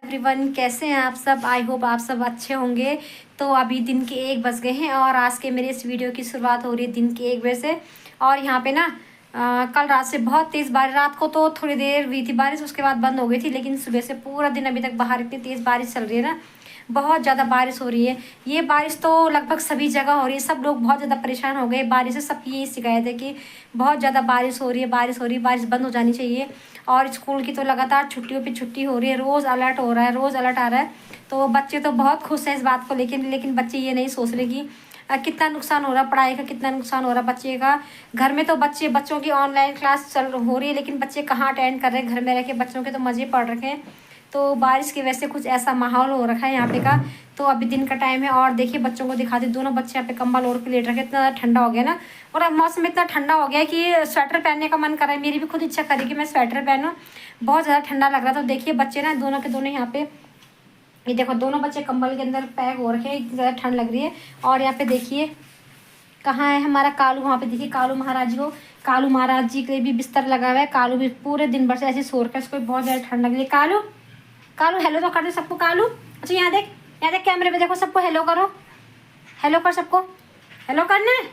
Everyone, कैसे हैं आप सब। आई होप आप सब अच्छे होंगे। तो अभी दिन के 1 बज गए हैं और आज के मेरे इस वीडियो की शुरुआत हो रही है दिन के 1 बजे से। और यहाँ पे ना कल रात से बहुत तेज़ बारिश, रात को तो थोड़ी देर हुई थी बारिश, उसके बाद बंद हो गई थी, लेकिन सुबह से पूरा दिन अभी तक बाहर इतनी तेज़ बारिश चल रही है ना, बहुत ज़्यादा बारिश हो रही है। ये बारिश तो लगभग सभी जगह हो रही है, सब लोग बहुत ज़्यादा परेशान हो गए बारिश से। सबकी यही शिकायत है कि बहुत ज़्यादा बारिश हो रही है, बारिश हो रही है, बारिश बंद हो जानी चाहिए। और स्कूल की तो लगातार छुट्टियों पे छुट्टी हो रही है, रोज़ अलर्ट हो रहा है, रोज़ अलर्ट आ रहा है। तो बच्चे तो बहुत खुश हैं इस बात को, लेकिन बच्चे ये नहीं सोच रहे कि कितना नुकसान हो रहा है, पढ़ाई का कितना नुकसान हो रहा है बच्चे का। घर में तो बच्चों की ऑनलाइन क्लास हो रही है, लेकिन बच्चे कहाँ अटेंड कर रहे हैं। घर में रह के बच्चों के तो मज़े पड़ रखे हैं। तो बारिश की वजह से कुछ ऐसा माहौल हो रखा है यहाँ पे का। तो अभी दिन का टाइम है और देखिए बच्चों को दिखाते, दोनों बच्चे यहाँ पे कंबल ओढ़ के लेट रखे, इतना ठंडा हो गया ना। और अब मौसम इतना ठंडा हो गया कि स्वेटर पहनने का मन कर रहा है। मेरी भी खुद इच्छा करी कि मैं स्वेटर पहनूं, बहुत ज़्यादा ठंडा लग रहा था। तो देखिए बच्चे ना दोनों के दोनों यहाँ पे, ये देखो दोनों बच्चे कंबल के अंदर पैक हो रखे हैं, इतनी ज़्यादा ठंड लग रही है। और यहाँ पे देखिए कहाँ है हमारा कालू, वहाँ पे देखिए कालू महाराज जी को, कालू महाराज जी के लिए भी बिस्तर लगा हुआ है। कालू भी पूरे दिन भर से ऐसे सो रखा है, इसको बहुत ज़्यादा ठंड लग रही है। कालू, कालू हेलो तो कर दे सबको। कालू अच्छा यहाँ देख, यहाँ देख कैमरे में देखो, सबको हेलो करो, हेलो कर सबको, हेलो करना है।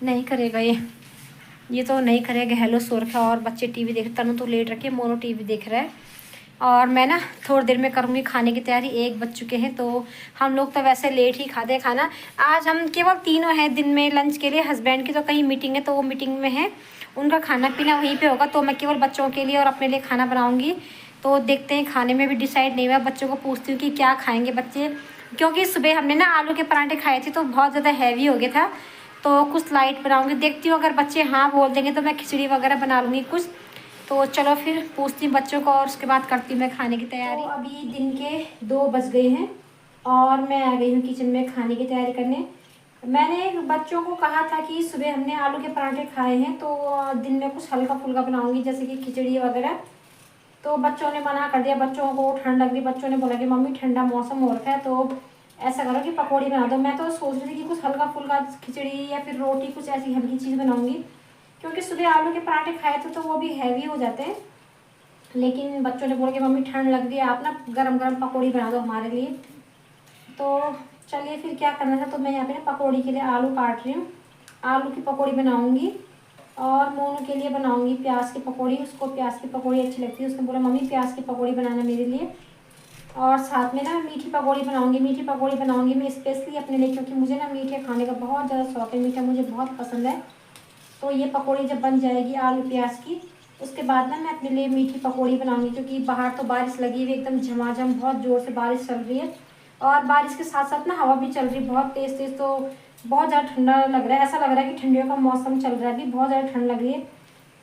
नहीं करेगा ये तो नहीं करेगा हेलो। सो रखा है और बच्चे टीवी देख रहे, तनु तो लेट रखे, मोनो टीवी देख रहा है। और मैं ना थोड़ी देर में करूँगी खाने की तैयारी। 1 बज चुके हैं, तो हम लोग तो वैसे लेट ही खाते हैं खाना। आज हम केवल तीनों हैं दिन में लंच के लिए। हस्बैंड की तो कहीं मीटिंग है, तो वो मीटिंग में है, उनका खाना पीना वहीं पे होगा। तो मैं केवल बच्चों के लिए और अपने लिए खाना बनाऊँगी। तो देखते हैं, खाने में भी डिसाइड नहीं हुआ। बच्चों को पूछती हूँ कि क्या खाएँगे बच्चे, क्योंकि सुबह हमने ना आलू के पराठे खाए थे तो बहुत ज़्यादा हैवी हो गया था। तो कुछ लाइट बनाऊँगी, देखती हूँ अगर बच्चे हाँ बोल देंगे तो मैं खिचड़ी वगैरह बना लूँगी कुछ। तो चलो फिर पूछती हूँ बच्चों को और उसके बाद करती हूँ मैं खाने की तैयारी। तो अभी दिन के 2 बज गए हैं और मैं आ गई हूँ किचन में खाने की तैयारी करने। मैंने बच्चों को कहा था कि सुबह हमने आलू के पराठे खाए हैं, तो दिन में कुछ हल्का फुल्का बनाऊंगी, जैसे कि खिचड़ी वगैरह। तो बच्चों ने मना कर दिया, बच्चों को ठंड लग रही। बच्चों ने बोला कि मम्मी ठंडा मौसम हो रखा है, तो ऐसा करो कि पकौड़ी बना दो। मैं तो सोच रही थी कि कुछ हल्का फुल्का खिचड़ी या फिर रोटी, कुछ ऐसी हल्की चीज़ बनाऊंगी, क्योंकि सुबह आलू के पराठे खाए थे तो वो भी हैवी हो जाते हैं। लेकिन बच्चों ने बोला कि मम्मी ठंड लग रही है, आप ना गरम गरम पकौड़ी बना दो हमारे लिए। तो चलिए फिर क्या करना था। तो मैं यहाँ पे ना पकौड़ी के लिए आलू काट रही हूँ, आलू की पकौड़ी बनाऊँगी। और मोनू के लिए बनाऊँगी प्याज की पकौड़ी, उसको प्याज की पकौड़ी अच्छी लगती है। उसने बोला मम्मी प्याज की पकौड़ी बनाना मेरे लिए। और साथ में ना मीठी पकौड़ी बनाऊँगी। मीठी पकौड़ी बनाऊँगी मैं स्पेशली अपने लिए, क्योंकि मुझे ना मीठे खाने का बहुत ज़्यादा शौक है, मीठा मुझे बहुत पसंद है। तो ये पकौड़ी जब बन जाएगी आलू प्याज की, उसके बाद ना मैं अपने लिए मीठी पकौड़ी बनाऊंगी, क्योंकि बाहर तो बारिश लगी हुई एकदम झमाझम, बहुत ज़ोर से बारिश चल रही है। और बारिश के साथ साथ ना हवा भी चल रही है बहुत तेज़ तेज़। तो बहुत ज़्यादा ठंडा लग रहा है, ऐसा लग रहा है कि ठंडियों का मौसम चल रहा है अभी, बहुत ज़्यादा ठंड लग रही है।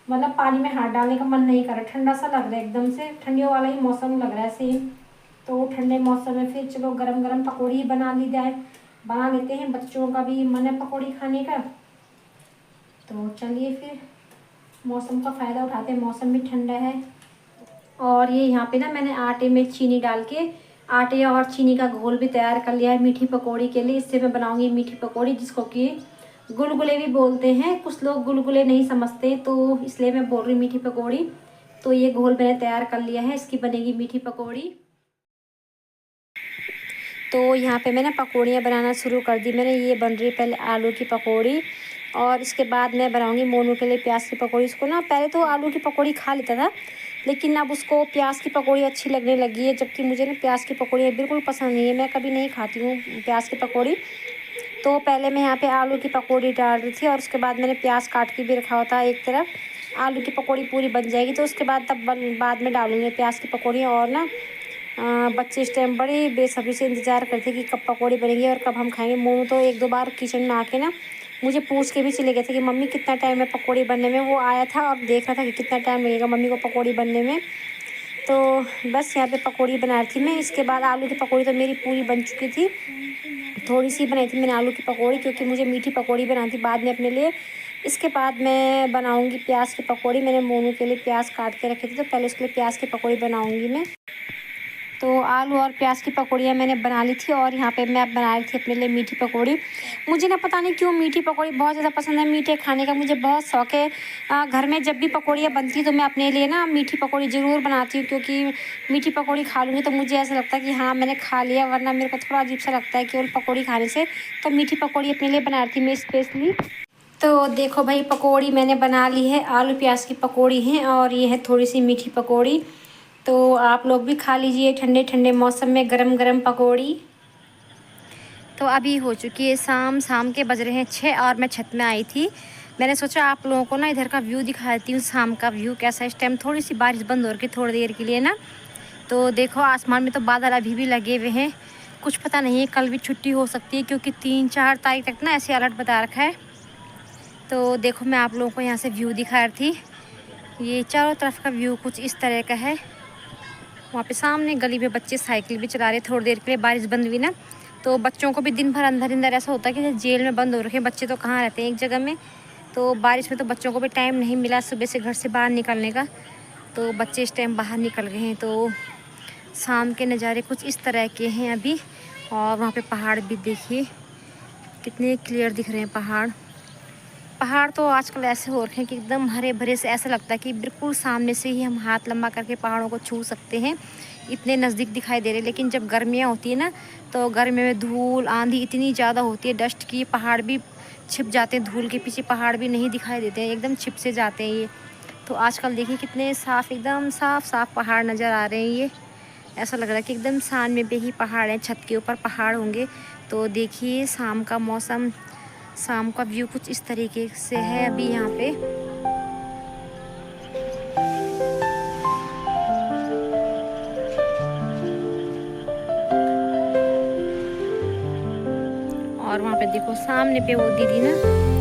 मतलब पानी में हाथ डालने का मन नहीं कर रहा, ठंडा सा लग रहा है, एकदम से ठंडियों वाला ही मौसम लग रहा है सेम। तो ठंडे मौसम में फिर चलो गरम गरम पकौड़ी बना ली जाए, बना लेते हैं। बच्चों का भी मन है पकौड़ी खाने का। तो चलिए फिर मौसम का फ़ायदा उठाते हैं, मौसम भी ठंडा है। और ये यहाँ पे ना मैंने आटे में चीनी डाल के, आटे और चीनी का घोल भी तैयार कर लिया है मीठी पकौड़ी के लिए। इससे मैं बनाऊँगी मीठी पकौड़ी, जिसको कि गुलगुले भी बोलते हैं। कुछ लोग गुलगुले नहीं समझते, तो इसलिए मैं बोल रही मीठी पकौड़ी। तो ये घोल मैंने तैयार कर लिया है, इसकी बनेगी मीठी पकौड़ी। तो यहाँ पे मैंने पकौड़ियाँ बनाना शुरू कर दी मैंने। ये बन रही है पहले आलू की पकौड़ी, और इसके बाद मैं बनाऊँगी मोनू के लिए प्याज की पकौड़ी। उसको ना पहले तो आलू की पकौड़ी खा लेता था, लेकिन अब उसको प्याज की पकौड़ी अच्छी लगने लगी है, जबकि मुझे ना प्याज की पकौड़ी बिल्कुल पसंद नहीं है, मैं कभी नहीं खाती हूँ प्याज की पकौड़ी। तो पहले मैं यहाँ पे आलू की पकौड़ी डाल रही थी, और उसके बाद मैंने प्याज काट के भी रखा हुआ था एक तरफ। आलू की पकौड़ी पूरी बन जाएगी तो उसके बाद बाद में डालूँगी प्याज की पकौड़ी। और ना बच्चे इस टाइम बड़ी बेसब्री से इंतज़ार करते कि कब पकौड़ी बनेगी और कब हम खाएंगे। मोनू तो 1-2 बार किचन में आके ना मुझे पूछ के भी चले गए थे कि मम्मी कितना टाइम है पकौड़ी बनने में। वो आया था और देख रहा था कि कितना टाइम लगेगा मम्मी को पकौड़ी बनने में। तो बस यहाँ पे पकौड़ी बना रही थी मैं। इसके बाद आलू की पकौड़ी तो मेरी पूरी बन चुकी थी, थोड़ी सी बनाई थी मैंने आलू की पकौड़ी, क्योंकि मुझे मीठी पकौड़ी बनानी थी बाद में अपने लिए। इसके बाद मैं बनाऊँगी प्याज की पकौड़ी। मैंने मोनू के लिए प्याज काट के रखे थे, तो पहले उसके लिए प्याज की पकौड़ी बनाऊँगी मैं। तो आलू और प्याज की पकौड़ियाँ मैंने बना ली थी और यहाँ पे मैं बना रही थी अपने लिए मीठी पकौड़ी। मुझे ना पता नहीं क्यों मीठी पकौड़ी बहुत ज़्यादा पसंद है, मीठे खाने का मुझे बहुत शौक़ है। घर में जब भी पकौड़ियाँ बनती तो मैं अपने लिए ना मीठी पकौड़ी ज़रूर बनाती हूँ, क्योंकि मीठी पकौड़ी खा लूँगी तो मुझे ऐसा लगता है कि हाँ मैंने खा लिया, वरना मेरे को थोड़ा अजीब सा लगता है केवल पकौड़ी खाने से। तो मीठी पकौड़ी अपने लिए बना रही थी मैं स्पेशली। तो देखो भाई, पकौड़ी मैंने बना ली है, आलू प्याज की पकौड़ी है और ये है थोड़ी सी मीठी पकौड़ी। तो आप लोग भी खा लीजिए ठंडे ठंडे मौसम में गरम गरम पकौड़ी। तो अभी हो चुकी है शाम के बज रहे हैं 6 और मैं छत में आई थी। मैंने सोचा आप लोगों को ना इधर का व्यू दिखा देती हूँ, शाम का व्यू कैसा है। इस टाइम थोड़ी सी बारिश बंद हो रही थोड़ी देर के लिए ना, तो देखो आसमान में तो बादल अभी भी लगे हुए हैं। कुछ पता नहीं है, कल भी छुट्टी हो सकती है, क्योंकि 3-4 तारीख तक ना ऐसे अलर्ट बता रखा है। तो देखो मैं आप लोगों को यहाँ से व्यू दिखा रही थी। ये चारों तरफ का व्यू कुछ इस तरह का है। वहाँ पे सामने गली में बच्चे साइकिल भी चला रहे। थोड़ी देर के लिए बारिश बंद हुई ना, तो बच्चों को भी दिन भर अंदर अंदर ऐसा होता है कि जेल में बंद हो रखे बच्चे, तो कहाँ रहते हैं एक जगह में। तो बारिश में तो बच्चों को भी टाइम नहीं मिला सुबह से घर से बाहर निकलने का, तो बच्चे इस टाइम बाहर निकल गए हैं। तो शाम के नज़ारे कुछ इस तरह के हैं अभी। और वहाँ पे पहाड़ भी देखिए कितने क्लियर दिख रहे हैं पहाड़ तो आजकल ऐसे हो रखे हैं कि एकदम हरे भरे से, ऐसा लगता है कि बिल्कुल सामने से ही हम हाथ लंबा करके पहाड़ों को छू सकते हैं, इतने नज़दीक दिखाई दे रहे हैं। लेकिन जब गर्मियाँ होती है ना, तो गर्मी में धूल आंधी इतनी ज़्यादा होती है, डस्ट की, पहाड़ भी छिप जाते हैं धूल के पीछे, पहाड़ भी नहीं दिखाई देते हैं, एकदम छिप से जाते हैं ये। तो आजकल देखिए कितने साफ़, एकदम साफ़ पहाड़ नज़र आ रहे हैं। ये ऐसा लग रहा है कि एकदम सामने पे ही पहाड़ है, छत के ऊपर पहाड़ होंगे। तो देखिए शाम का मौसम, शाम का व्यू कुछ इस तरीके से है अभी यहाँ पे। और वहाँ पे देखो सामने पे वो दीदी ना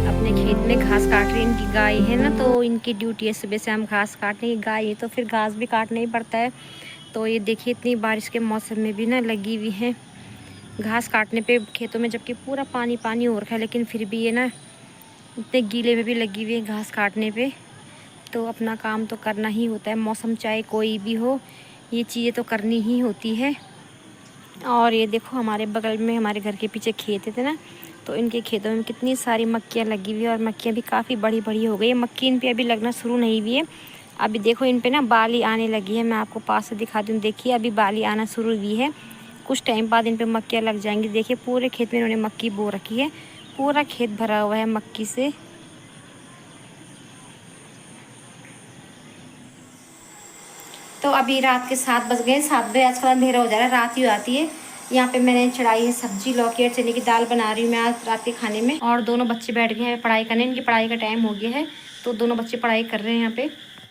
अपने खेत में घास काट रही है। इनकी गाय है ना, तो इनकी ड्यूटी है सुबह से हम घास काटने की। गाय है तो फिर घास भी काटना ही पड़ता है। तो ये देखिए इतनी बारिश के मौसम में भी ना लगी हुई है घास काटने पे खेतों में, जबकि पूरा पानी पानी हो रखा है, लेकिन फिर भी ये ना इतने गीले में भी लगी हुई है घास काटने पे। तो अपना काम तो करना ही होता है, मौसम चाहे कोई भी हो, ये चीज़ें तो करनी ही होती है। और ये देखो हमारे बगल में, हमारे घर के पीछे खेत थे ना, तो इनके खेतों में कितनी सारी मक्खियाँ लगी हुई है, और मक्खियाँ भी काफ़ी बड़ी बड़ी हो गई है। मक्खी इन पे अभी लगना शुरू नहीं हुई है, अभी देखो इन पे ना बाली आने लगी है। मैं आपको पास से दिखा दूँ, देखिए अभी बाली आना शुरू हुई है। कुछ टाइम बाद इन पे मक्खियाँ लग जाएंगी। देखिए पूरे खेत में इन्होंने मक्की बो रखी है, पूरा खेत भरा हुआ है मक्की से। तो अभी रात के 7 बज गए, 7 बजे आजकल अंधेरा हो जा रहा है, रात ही आती है। यहाँ पे मैंने चढ़ाई है सब्जी, लौकी और चने की दाल बना रही हूँ मैं आज रात के खाने में। और दोनों बच्चे बैठ गए हैं पढ़ाई करने, इनकी पढ़ाई का टाइम हो गया है, तो दोनों बच्चे पढ़ाई कर रहे हैं यहाँ पे।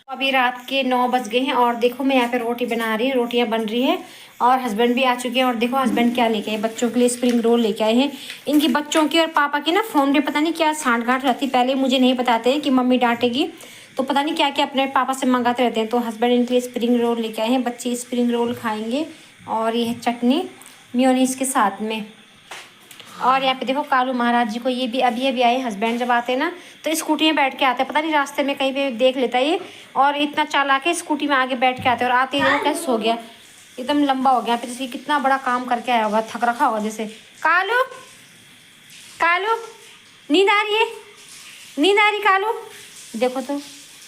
अभी रात के 9 बज गए हैं और देखो मैं यहाँ पे रोटी बना रही हूँ, रोटियाँ बन रही है और हस्बैंड भी आ चुके हैं। और देखो हस्बैंड क्या लेके आए, बच्चों के लिए स्प्रिंग रोल लेके आए हैं। इनकी बच्चों की और पापा की ना फ़ोन पे पता नहीं क्या सांठ गांठ रहती, पहले मुझे नहीं बताते हैं कि मम्मी डांटेगी, तो पता नहीं क्या क्या अपने पापा से मंगाते रहते हैं। तो हस्बैंड इनके लिए स्प्रिंग रोल लेके आए हैं, बच्चे स्प्रिंग रोल खाएंगे। और ये है चटनी मेयोनीज के साथ में। और यहाँ पे देखो कालू महाराज जी को, ये भी अभी अभी आए। हस्बैंड जब आते हैं ना तो स्कूटी में बैठ के आते हैं, पता नहीं रास्ते में कहीं पे देख लेता है ये, और इतना चालाक है, स्कूटी में आगे बैठ के आते हैं। और आते ही देखो कैसे सो गया, एकदम लंबा हो गया पे, जैसे कितना बड़ा काम करके आया होगा, थक रखा होगा जैसे। कालू कालू नींद आ रही है, नींद आ रही कालू, देखो तो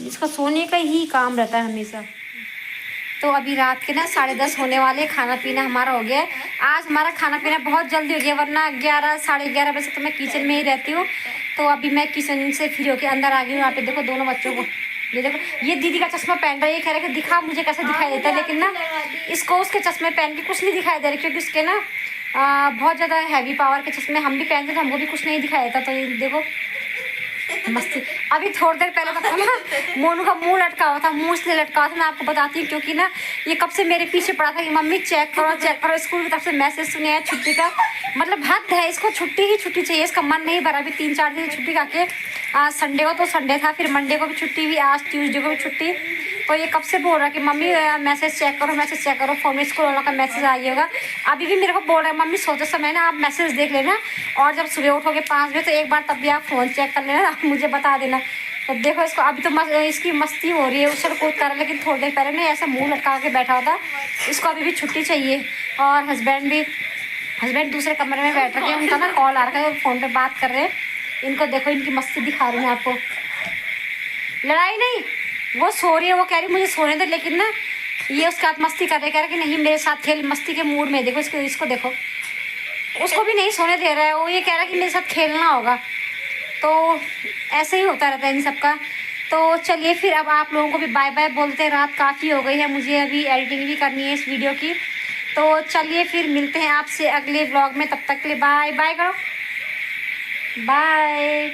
इसका सोने का ही काम रहता है हमेशा। तो अभी रात के ना 10:30 होने वाले, खाना पीना हमारा हो गया है। आज हमारा खाना पीना बहुत जल्दी हो गया, वरना 11 साढ़े 11 बजे तो मैं किचन में ही रहती हूँ। तो अभी मैं किचन से फ्री होकर अंदर आ गई हूँ। यहाँ पे देखो दोनों बच्चों को, ये देखो ये दीदी का चश्मा पहन रहा है, ये कह रहा है कि दिखा मुझे कैसे दिखाई देता है, लेकिन ना इसको उसके चश्मे पहन के कुछ नहीं दिखाई दे रहा, क्योंकि उसके ना बहुत ज़्यादा हैवी पावर के चश्मे हम भी पहनते थे, हमको भी कुछ नहीं दिखाई देता। तो ये देखो मस्ती। अभी थोड़ी देर पहले तक ना मोनू का मुंह लटका हुआ था, मुंह इसलिए लटका हुआ था, मैं आपको बताती हूँ, क्योंकि ना ये कब से मेरे पीछे पड़ा था कि मम्मी चेक करो। स्कूल की तरफ से मैसेज सुने हैं छुट्टी का, मतलब हद है, इसको छुट्टी ही छुट्टी चाहिए, इसका मन नहीं भरा। अभी 3-4 दिन छुट्टी खा के, आज संडे को तो संडे था, फिर मंडे को भी छुट्टी हुई, आज ट्यूसडे को भी छुट्टी। तो ये कब से बोल रहा है कि मम्मी मैसेज चेक करो, फोन में स्कूल वालों का मैसेज आ गया होगा। अभी भी मेरे को बोल रहा है मम्मी सोते समय ना आप मैसेज देख लेना, और जब सुबह उठोगे 5 बजे तो एक बार तब भी आप फ़ोन चेक कर लेना, मुझे बता देना। तो देखो इसको, अभी तो इसकी मस्ती हो रही है, उछल कूद कर रहा है, लेकिन थोड़ी देर पहले नहीं ऐसा मुंह लटका के बैठा होता। इसको अभी भी छुट्टी चाहिए। और हस्बैंड दूसरे कमरे में बैठ रखे हैं, उनका ना कॉल आ रखा है, फ़ोन पे बात कर रहे हैं। इनको देखो, इनकी मस्ती दिखा रही हूँ आपको। लड़ाई नहीं, वो सो रही है, वो कह रही मुझे सोने दे, लेकिन ना ये उसके साथ मस्ती कर रहे, कह रहे कि नहीं मेरे साथ खेल, मस्ती के मूड में। देखो इसको देखो, उसको भी नहीं सोने दे रहा है, वो ये कह रहा है कि मेरे साथ खेलना होगा। तो ऐसे ही होता रहता है इन सब का। तो चलिए फिर अब आप लोगों को भी बाय बाय बोलते हैं, रात काफ़ी हो गई है, मुझे अभी एडिटिंग भी करनी है इस वीडियो की। तो चलिए फिर मिलते हैं आपसे अगले व्लॉग में, तब तक के लिए बाय बाय करो, बाय।